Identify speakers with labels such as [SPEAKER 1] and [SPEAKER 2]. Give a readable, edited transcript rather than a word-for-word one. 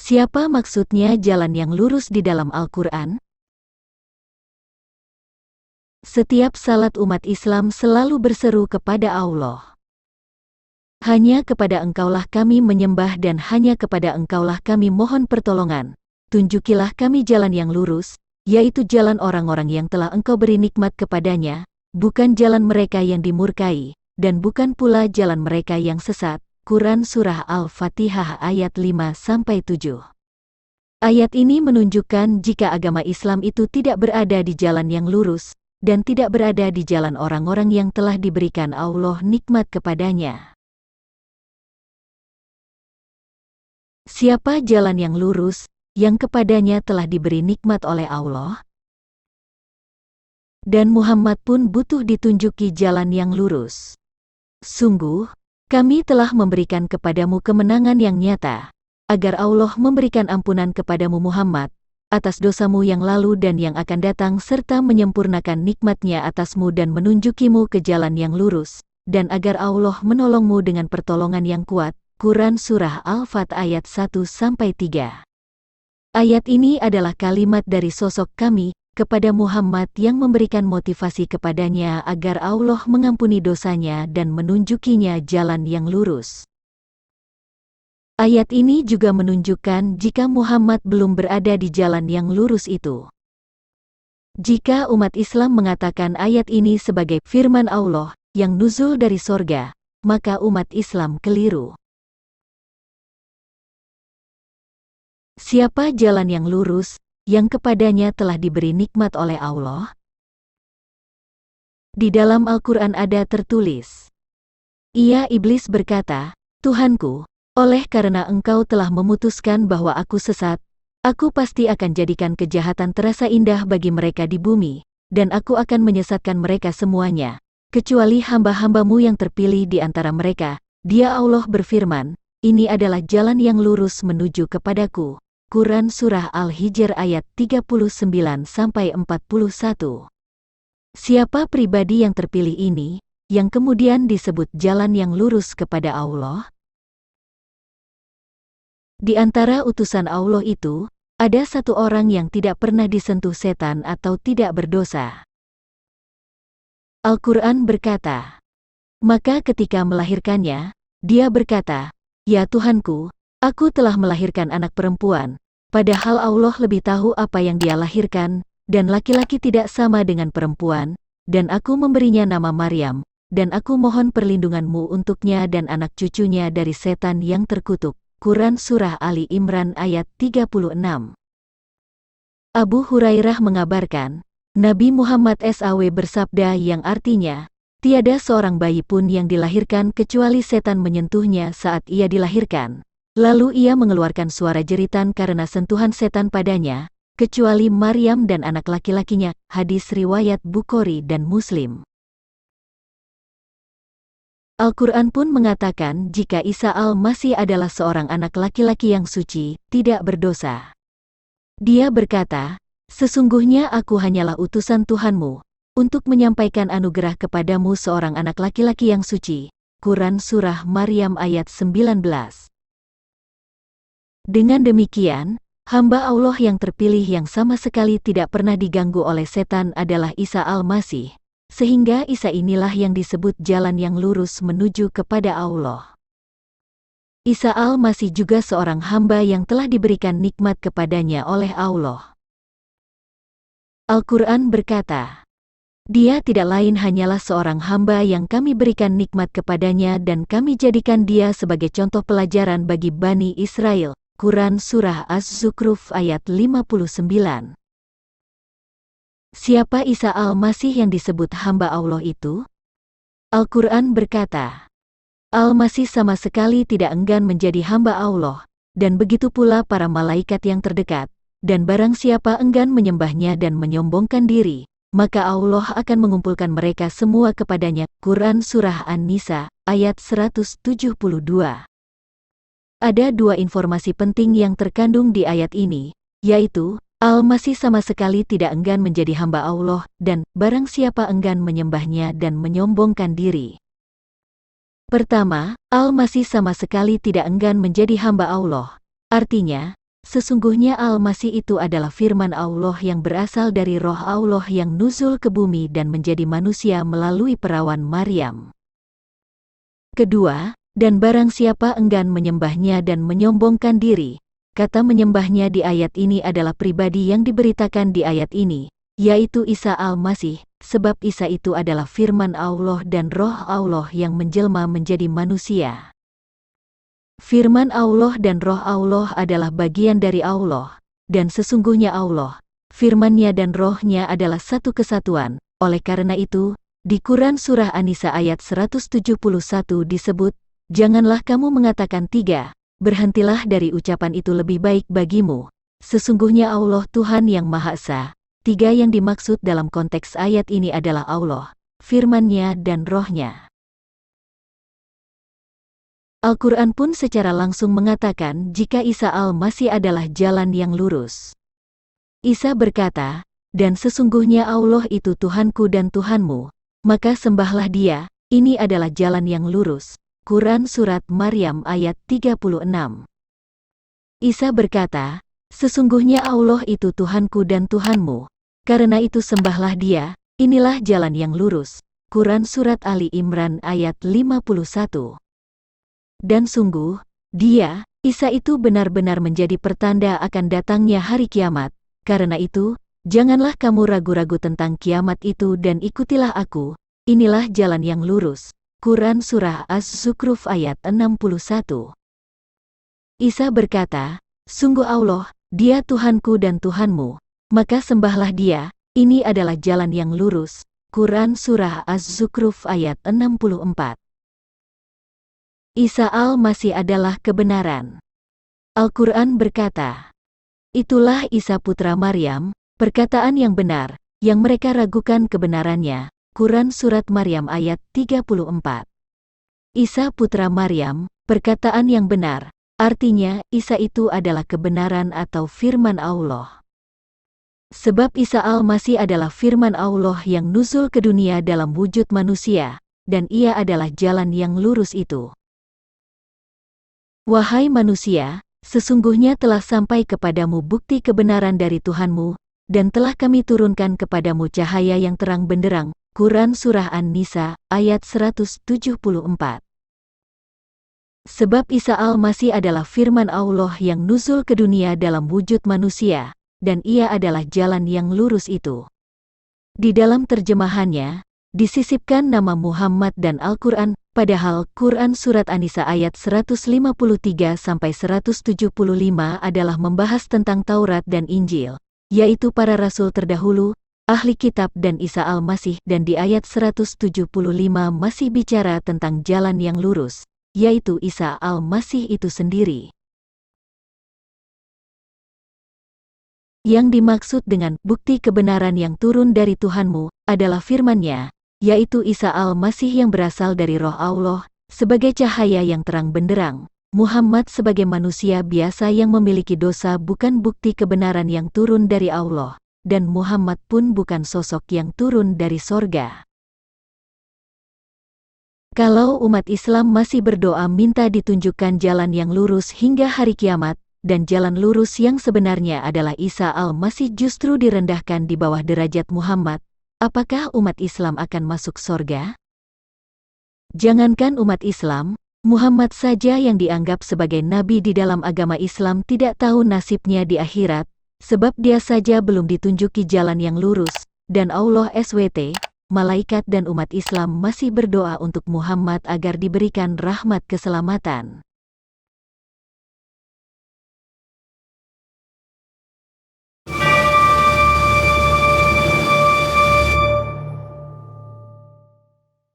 [SPEAKER 1] Siapa maksudnya jalan yang lurus di dalam Al-Quran? Setiap salat umat Islam selalu berseru kepada Allah. Hanya kepada Engkaulah kami menyembah dan hanya kepada Engkaulah kami mohon pertolongan. Tunjukilah kami jalan yang lurus, yaitu jalan orang-orang yang telah Engkau beri nikmat kepadanya, bukan jalan mereka yang dimurkai, dan bukan pula jalan mereka yang sesat. Quran Surah Al-Fatihah ayat 5-7. Ayat ini menunjukkan jika agama Islam itu tidak berada di jalan yang lurus, dan tidak berada di jalan orang-orang yang telah diberikan Allah nikmat kepadanya. Siapa jalan yang lurus, yang kepadanya telah diberi nikmat oleh Allah? Dan Muhammad pun butuh ditunjuki jalan yang lurus. Sungguh, kami telah memberikan kepadamu kemenangan yang nyata, agar Allah memberikan ampunan kepadamu Muhammad, atas dosamu yang lalu dan yang akan datang serta menyempurnakan nikmatnya atasmu dan menunjukimu ke jalan yang lurus, dan agar Allah menolongmu dengan pertolongan yang kuat. Quran Surah Al-Fat ayat 1-3. Ayat ini adalah kalimat dari sosok kami kepada Muhammad yang memberikan motivasi kepadanya agar Allah mengampuni dosanya dan menunjukinya jalan yang lurus. Ayat ini juga menunjukkan jika Muhammad belum berada di jalan yang lurus itu. Jika umat Islam mengatakan ayat ini sebagai firman Allah yang nuzul dari sorga, maka umat Islam keliru. Siapa jalan yang lurus, yang kepadanya telah diberi nikmat oleh Allah? Di dalam Al-Quran ada tertulis, Iblis berkata, Tuhanku, oleh karena engkau telah memutuskan bahwa aku sesat, aku pasti akan jadikan kejahatan terasa indah bagi mereka di bumi, dan aku akan menyesatkan mereka semuanya, kecuali hamba-hambamu yang terpilih di antara mereka. Dia Allah berfirman, ini adalah jalan yang lurus menuju kepadaku. Quran Surah Al-Hijr ayat 39-41. Siapa pribadi yang terpilih ini, yang kemudian disebut jalan yang lurus kepada Allah? Di antara utusan Allah itu, ada satu orang yang tidak pernah disentuh setan atau tidak berdosa. Al-Quran berkata, maka ketika melahirkannya, dia berkata, Ya Tuhanku, aku telah melahirkan anak perempuan, padahal Allah lebih tahu apa yang dia lahirkan, dan laki-laki tidak sama dengan perempuan, dan aku memberinya nama Maryam, dan aku mohon perlindunganmu untuknya dan anak cucunya dari setan yang terkutuk. Quran Surah Ali Imran ayat 36. Abu Hurairah mengabarkan, Nabi Muhammad SAW bersabda yang artinya, tiada seorang bayi pun yang dilahirkan kecuali setan menyentuhnya saat ia dilahirkan. Lalu ia mengeluarkan suara jeritan karena sentuhan setan padanya, kecuali Maryam dan anak laki-lakinya. Hadis riwayat Bukhari dan Muslim. Al-Quran pun mengatakan jika Isa al-Masih adalah seorang anak laki-laki yang suci, tidak berdosa. Dia berkata, sesungguhnya aku hanyalah utusan Tuhanmu, untuk menyampaikan anugerah kepadamu seorang anak laki-laki yang suci. Quran Surah Maryam ayat 19. Dengan demikian, hamba Allah yang terpilih yang sama sekali tidak pernah diganggu oleh setan adalah Isa al-Masih, sehingga Isa inilah yang disebut jalan yang lurus menuju kepada Allah. Isa al-Masih juga seorang hamba yang telah diberikan nikmat kepadanya oleh Allah. Al-Quran berkata, dia tidak lain hanyalah seorang hamba yang kami berikan nikmat kepadanya dan kami jadikan dia sebagai contoh pelajaran bagi Bani Israel. Quran Surah Az-Zukhruf ayat 59. Siapa Isa al-Masih yang disebut hamba Allah itu? Al-Quran berkata, Al-Masih sama sekali tidak enggan menjadi hamba Allah, dan begitu pula para malaikat yang terdekat, dan barang siapa enggan menyembahnya dan menyombongkan diri, maka Allah akan mengumpulkan mereka semua kepadanya. Quran Surah An-Nisa, ayat 172. Ada dua informasi penting yang terkandung di ayat ini, yaitu, Al-Masih sama sekali tidak enggan menjadi hamba Allah, dan barang siapa enggan menyembahnya dan menyombongkan diri. Pertama, Al-Masih sama sekali tidak enggan menjadi hamba Allah. Artinya, sesungguhnya Al-Masih itu adalah firman Allah yang berasal dari roh Allah yang nuzul ke bumi dan menjadi manusia melalui perawan Maryam. Kedua, dan barang siapa enggan menyembahnya dan menyombongkan diri, kata menyembahnya di ayat ini adalah pribadi yang diberitakan di ayat ini, yaitu Isa Al-Masih, sebab Isa itu adalah firman Allah dan roh Allah yang menjelma menjadi manusia. Firman Allah dan roh Allah adalah bagian dari Allah, dan sesungguhnya Allah, firman-Nya dan roh-Nya adalah satu kesatuan. Oleh karena itu, di Quran Surah An-Nisa ayat 171 disebut, "Janganlah kamu mengatakan tiga, berhentilah dari ucapan itu lebih baik bagimu. Sesungguhnya Allah Tuhan yang Maha Esa." Tiga yang dimaksud dalam konteks ayat ini adalah Allah, firman-Nya dan roh-Nya. Al-Quran pun secara langsung mengatakan jika Isa Al-Masih adalah jalan yang lurus. Isa berkata, "Dan sesungguhnya Allah itu Tuhanku dan Tuhanmu, maka sembahlah Dia, ini adalah jalan yang lurus." Quran Surat Maryam ayat 36. Isa berkata, "Sesungguhnya Allah itu Tuhanku dan Tuhanmu, karena itu sembahlah Dia, inilah jalan yang lurus." Quran Surat Ali Imran ayat 51. Dan sungguh, Dia, Isa itu benar-benar menjadi pertanda akan datangnya hari kiamat. Karena itu, janganlah kamu ragu-ragu tentang kiamat itu dan ikutilah aku, inilah jalan yang lurus. Quran Surah Az-Zukhruf ayat 61. Isa berkata, "Sungguh Allah, Dia Tuhanku dan Tuhanmu, maka sembahlah Dia, ini adalah jalan yang lurus." Quran Surah Az-Zukhruf ayat 64. Isa Al-Masih adalah kebenaran. Al-Quran berkata, "Itulah Isa putra Maryam, perkataan yang benar, yang mereka ragukan kebenarannya." Quran Surat Maryam ayat 34. Isa putra Maryam, perkataan yang benar, artinya Isa itu adalah kebenaran atau firman Allah. Sebab Isa Al-Masih adalah firman Allah yang nuzul ke dunia dalam wujud manusia, dan Ia adalah jalan yang lurus itu. Wahai manusia, sesungguhnya telah sampai kepadamu bukti kebenaran dari Tuhanmu, dan telah kami turunkan kepadamu cahaya yang terang benderang. Quran Surah An-Nisa, ayat 174. Sebab Isa Al-Masih adalah firman Allah yang nuzul ke dunia dalam wujud manusia, dan Ia adalah jalan yang lurus itu. Di dalam terjemahannya, disisipkan nama Muhammad dan Al-Quran, padahal Quran Surat An-Nisa ayat 153-175 adalah membahas tentang Taurat dan Injil, yaitu para rasul terdahulu, ahli kitab dan Isa Al-Masih, dan di ayat 175 masih bicara tentang jalan yang lurus, yaitu Isa Al-Masih itu sendiri. Yang dimaksud dengan bukti kebenaran yang turun dari Tuhanmu adalah firman-Nya, yaitu Isa Al-Masih yang berasal dari roh Allah, sebagai cahaya yang terang benderang. Muhammad sebagai manusia biasa yang memiliki dosa bukan bukti kebenaran yang turun dari Allah, dan Muhammad pun bukan sosok yang turun dari sorga. Kalau umat Islam masih berdoa minta ditunjukkan jalan yang lurus hingga hari kiamat, dan jalan lurus yang sebenarnya adalah Isa Al-Masih justru direndahkan di bawah derajat Muhammad, apakah umat Islam akan masuk sorga? Jangankan umat Islam, Muhammad saja yang dianggap sebagai nabi di dalam agama Islam tidak tahu nasibnya di akhirat, sebab dia saja belum ditunjuki jalan yang lurus, dan Allah SWT, malaikat dan umat Islam masih berdoa untuk Muhammad agar diberikan rahmat keselamatan.